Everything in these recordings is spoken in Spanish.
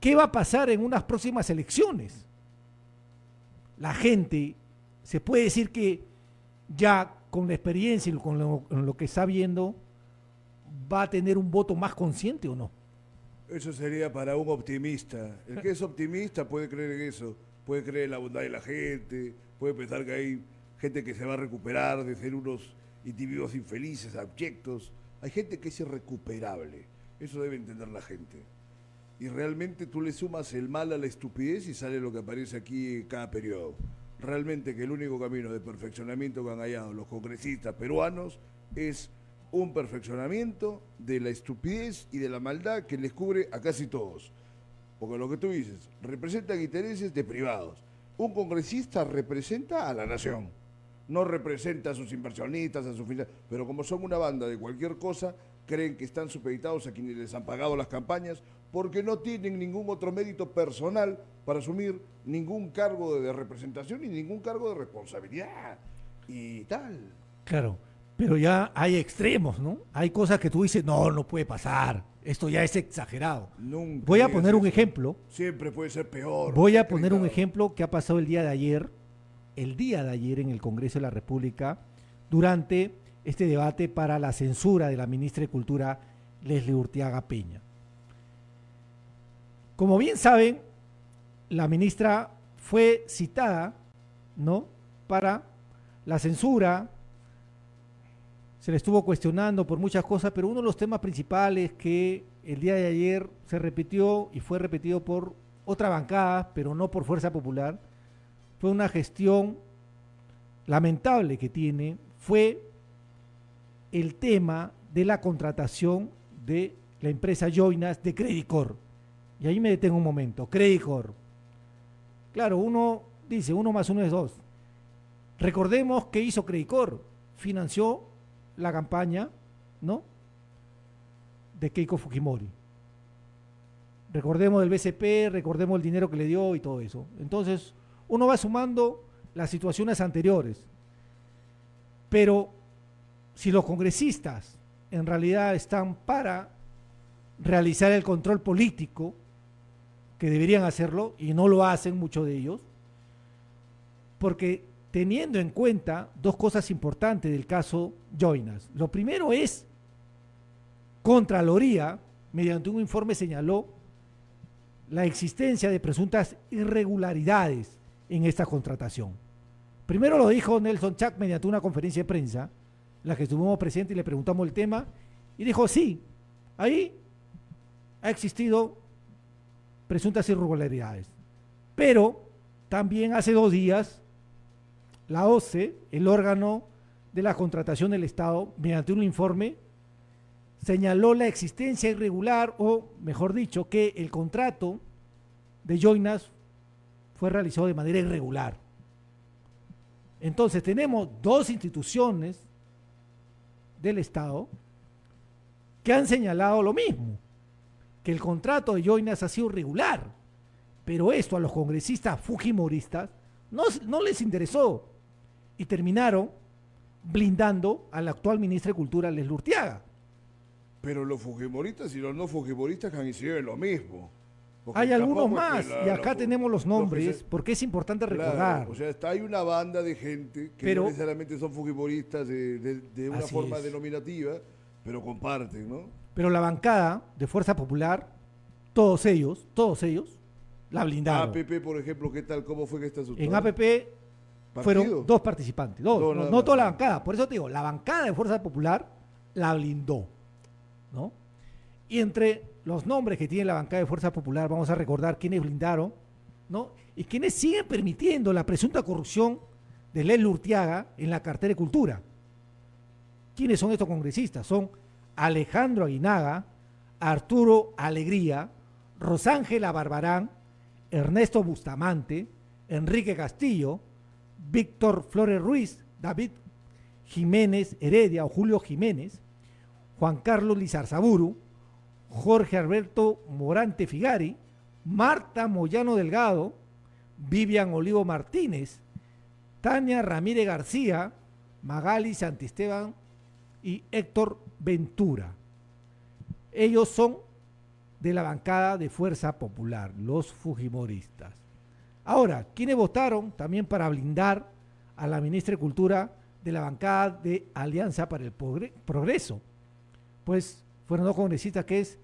¿Qué va a pasar en unas próximas elecciones? La gente, se puede decir que ya con la experiencia y con lo que está viendo, va a tener un voto más consciente o no. Eso sería para un optimista. El que es optimista puede creer en eso, puede creer en la bondad de la gente, puede pensar que hay gente que se va a recuperar de ser unos individuos infelices, abyectos. Hay gente que es irrecuperable. Eso debe entender la gente. Y realmente tú le sumas el mal a la estupidez y sale lo que aparece aquí en cada periodo. Realmente que el único camino de perfeccionamiento que han hallado los congresistas peruanos es un perfeccionamiento de la estupidez y de la maldad que les cubre a casi todos. Porque lo que tú dices, representan intereses de privados. Un congresista representa a la nación, no representa a sus inversionistas, a sus finanzas, pero como son una banda de cualquier cosa, creen que están supeditados a quienes les han pagado las campañas porque no tienen ningún otro mérito personal para asumir ningún cargo de representación y ningún cargo de responsabilidad y tal. Claro, pero ya hay extremos, ¿no? Hay cosas que tú dices, no, no puede pasar, esto ya es exagerado. Nunca Voy a digas poner un eso. ejemplo, Siempre puede ser peor. voy ¿Qué a crees, poner un nada? ejemplo que ha pasado el día de ayer en el Congreso de la República, durante este debate para la censura de la ministra de Cultura, Leslie Urteaga Peña. Como bien saben, la ministra fue citada, ¿no?, para la censura. Se le estuvo cuestionando por muchas cosas, pero uno de los temas principales que el día de ayer se repitió y fue repetido por otra bancada, pero no por Fuerza Popular, fue una gestión lamentable que tiene, fue el tema de la contratación de la empresa Joinas de Credicor. Y ahí me detengo un momento. Credicor. Claro, uno dice, 1 más 1 es 2. Recordemos que hizo Credicor. Financió la campaña, ¿no?, de Keiko Fujimori. Recordemos el BCP, recordemos el dinero que le dio y todo eso. Entonces, uno va sumando las situaciones anteriores. Pero si los congresistas en realidad están para realizar el control político, que deberían hacerlo, y no lo hacen muchos de ellos, porque teniendo en cuenta dos cosas importantes del caso Joinas. Lo primero es, Contraloría, mediante un informe, señaló la existencia de presuntas irregularidades en esta contratación. Primero lo dijo Nelson Chac mediante una conferencia de prensa, en la que estuvimos presentes y le preguntamos el tema, y dijo, sí, ahí ha existido presuntas irregularidades. Pero también hace 2 días, la OCE, el órgano de la contratación del Estado, mediante un informe, señaló la existencia irregular, o mejor dicho, que el contrato de Joinas fue realizado de manera irregular. Entonces tenemos 2 instituciones del Estado que han señalado lo mismo, que el contrato de Joinas ha sido irregular, pero esto a los congresistas fujimoristas no les interesó y terminaron blindando a la actual ministra de Cultura, Leslie Urteaga. Pero los fujimoristas y los no fujimoristas han incidido en lo mismo. Porque Hay algunos tampoco es más, que y acá tenemos los nombres, porque es importante recordar. Claro, o sea, hay una banda de gente que Pero, no necesariamente son fujimoristas de una así forma es. denominativa, pero comparten, ¿no? Pero la bancada de Fuerza Popular, todos ellos, la blindaron. APP, por ejemplo, ¿qué tal? ¿Cómo fue que está En asustado? APP ¿Partido? fueron 2 participantes, No, no, nada no más. toda la bancada. Por eso te digo, la bancada de Fuerza Popular la blindó, ¿no? Y entre los nombres que tiene la bancada de Fuerza Popular, vamos a recordar quiénes blindaron, ¿no?, y quienes siguen permitiendo la presunta corrupción de Leslie Urteaga en la cartera de Cultura. ¿Quiénes son estos congresistas? Son Alejandro Aguinaga, Arturo Alegría, Rosángela Barbarán, Ernesto Bustamante, Enrique Castillo, Víctor Flores Ruiz, David Jiménez Heredia o Julio Jiménez, Juan Carlos Lizarzaburu, Jorge Alberto Morante Figari, Marta Moyano Delgado, Vivian Olivo Martínez, Tania Ramírez García, Magali Santisteban y Héctor Ventura. Ellos son de la bancada de Fuerza Popular, los fujimoristas. Ahora, ¿quiénes votaron también para blindar a la ministra de Cultura de la bancada de Alianza para el Progreso? Pues fueron dos congresistas, que es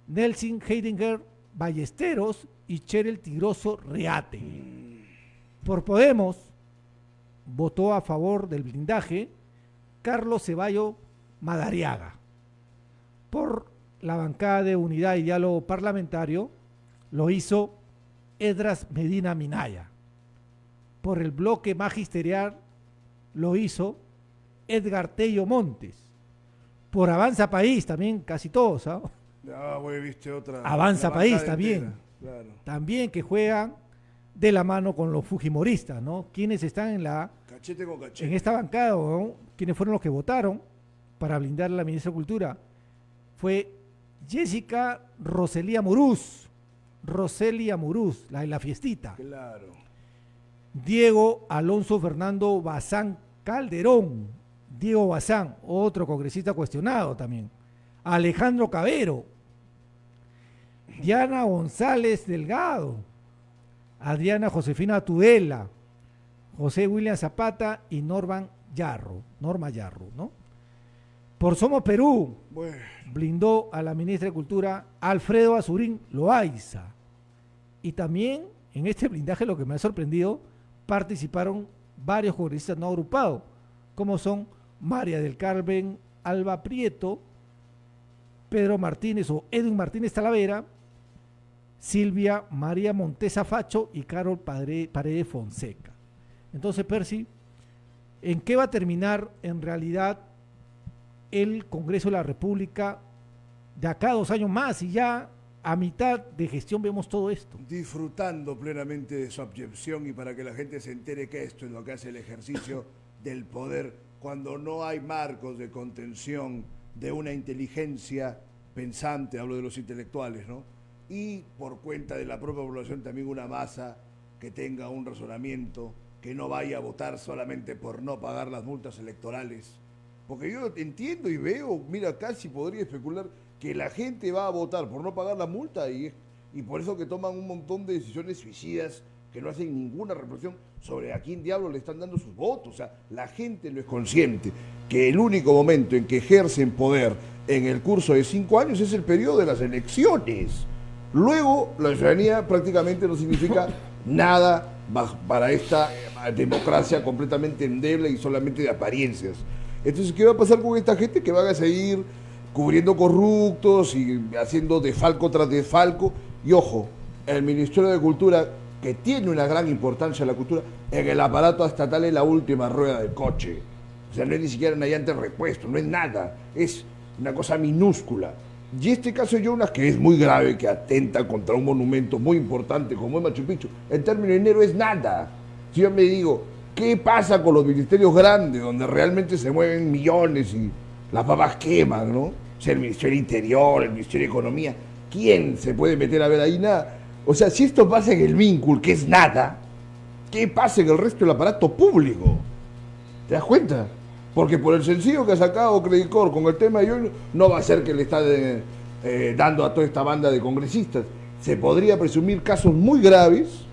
Nelson Heidinger Ballesteros y Cheryl Tigroso Reate. Por Podemos votó a favor del blindaje Carlos Ceballos Madariaga. Por la bancada de Unidad y Diálogo Parlamentario lo hizo Edras Medina Minaya. Por el bloque magisterial lo hizo Edgar Tello Montes. Por Avanza País también, casi todos, ¿ah? Ah, güey, viste otra. Avanza País bancada también. entera, claro. También, que juegan de la mano con los fujimoristas, ¿no? Quienes están Cachete con cachete. en esta bancada, ¿no? Quienes fueron los que votaron para blindar a la ministra de Cultura. Fue Jessica Roselia Murús, la de la fiestita. Claro. Diego Alonso Fernando Bazán Calderón, Diego Bazán, otro congresista cuestionado también. Alejandro Cabero, Diana González Delgado, Adriana Josefina Tudela, José William Zapata y Norma Yarro, ¿no? Por Somos Perú, Bueno, blindó a la ministra de Cultura Alfredo Azurín Loaiza. Y también en este blindaje, lo que me ha sorprendido, participaron varios congresistas no agrupados, como son María del Carmen Alba Prieto, Pedro Martínez o Edwin Martínez Talavera, Silvia María Montesa Facho y Carol Paredes Fonseca. Entonces, Percy, ¿en qué va a terminar en realidad el Congreso de la República de acá a 2 años más? Y ya a mitad de gestión vemos todo esto. disfrutando plenamente de su abyección, y para que la gente se entere que esto es lo que hace el ejercicio del poder cuando no hay marcos de contención de una inteligencia pensante, hablo de los intelectuales, ¿no? Y por cuenta de la propia población también una masa que tenga un razonamiento, que no vaya a votar solamente por no pagar las multas electorales. Porque yo entiendo y veo, mira, casi podría especular que la gente va a votar por no pagar la multa, y por eso que toman un montón de decisiones suicidas que no hacen ninguna reflexión sobre a quién diablos le están dando sus votos. O sea, la gente no es consciente que el único momento en que ejercen poder en el curso de 5 años es el periodo de las elecciones. Luego, la ciudadanía prácticamente no significa nada para esta democracia completamente endeble y solamente de apariencias. Entonces, ¿qué va a pasar con esta gente? Que van a seguir cubriendo corruptos y haciendo desfalco tras desfalco. Y ojo, el Ministerio de Cultura, que tiene una gran importancia en la cultura, en el aparato estatal es la última rueda del coche. O sea, no es ni siquiera una llanta de repuesto, no es nada, es una cosa minúscula. Y este caso de Jonas, que es muy grave, que atenta contra un monumento muy importante como es Machu Picchu, en términos de dinero es nada. Si yo me digo, ¿qué pasa con los ministerios grandes, donde realmente se mueven millones y las papas queman, ¿no? O sea, el Ministerio del Interior, el Ministerio de Economía, ¿quién se puede meter a ver ahí nada? O sea, si esto pasa en el vínculo, que es nada, ¿qué pasa en el resto del aparato público? ¿Te das cuenta? Porque por el sencillo que ha sacado Credit Corp con el tema de hoy, no va a ser que le está dando a toda esta banda de congresistas. Se podría presumir casos muy graves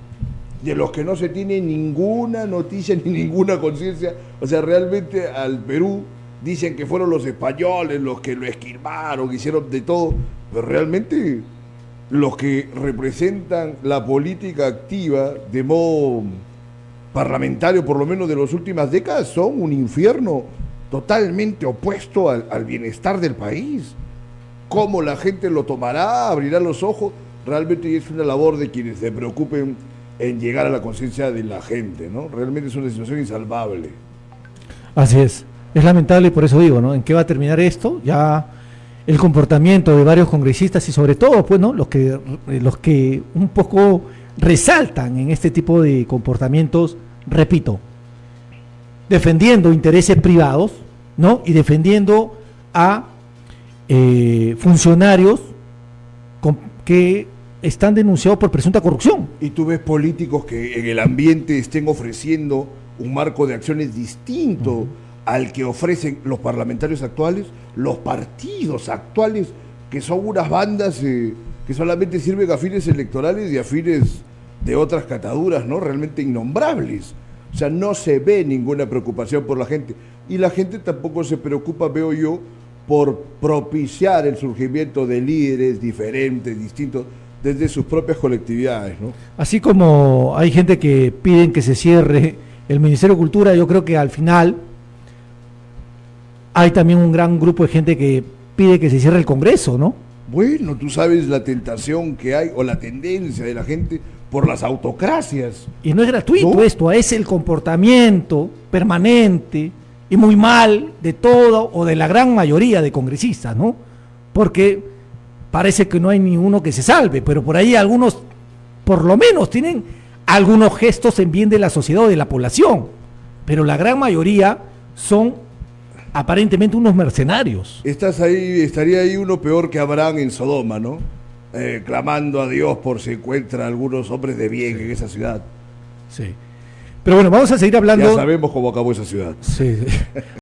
de los que no se tiene ninguna noticia ni ninguna conciencia. O sea, realmente al Perú dicen que fueron los españoles los que lo esquilmaron, que hicieron de todo, pero realmente los que representan la política activa de modo parlamentario, por lo menos de las últimas décadas, son un infierno totalmente opuesto al bienestar del país. ¿Cómo la gente lo tomará? ¿Abrirá los ojos? Realmente es una labor de quienes se preocupen en llegar a la conciencia de la gente, ¿no? Realmente es una situación insalvable. Así es lamentable, y por eso digo, ¿no? ¿En qué va a terminar esto? Ya el comportamiento de varios congresistas y sobre todo, pues, ¿no? Los que un poco resaltan en este tipo de comportamientos, repito, defendiendo intereses privados, ¿no? Y defendiendo a funcionarios que están denunciados por presunta corrupción. Y tú ves políticos que en el ambiente estén ofreciendo un marco de acciones distinto al que ofrecen los parlamentarios actuales, los partidos actuales, que son unas bandas que solamente sirven a fines electorales y a fines de otras cataduras, ¿no? Realmente innombrables. O sea, no se ve ninguna preocupación por la gente. Y la gente tampoco se preocupa, veo yo, por propiciar el surgimiento de líderes diferentes, distintos, desde sus propias colectividades, ¿no? Así como hay gente que piden que se cierre el Ministerio de Cultura, yo creo que al final hay también un gran grupo de gente que pide que se cierre el Congreso, ¿no? Bueno, tú sabes la tentación que hay o la tendencia de la gente por las autocracias. Y no es gratuito ¿No? esto, es el comportamiento permanente y muy mal de todo o de la gran mayoría de congresistas, ¿no? Porque parece que no hay ni uno que se salve, pero por ahí algunos, por lo menos, tienen algunos gestos en bien de la sociedad o de la población, pero la gran mayoría son aparentemente unos mercenarios. Estaría ahí uno peor que Abraham en Sodoma, ¿no? Clamando a Dios por si encuentra algunos hombres de bien en esa ciudad. Sí. Pero bueno, vamos a seguir hablando. Ya sabemos cómo acabó esa ciudad. Sí.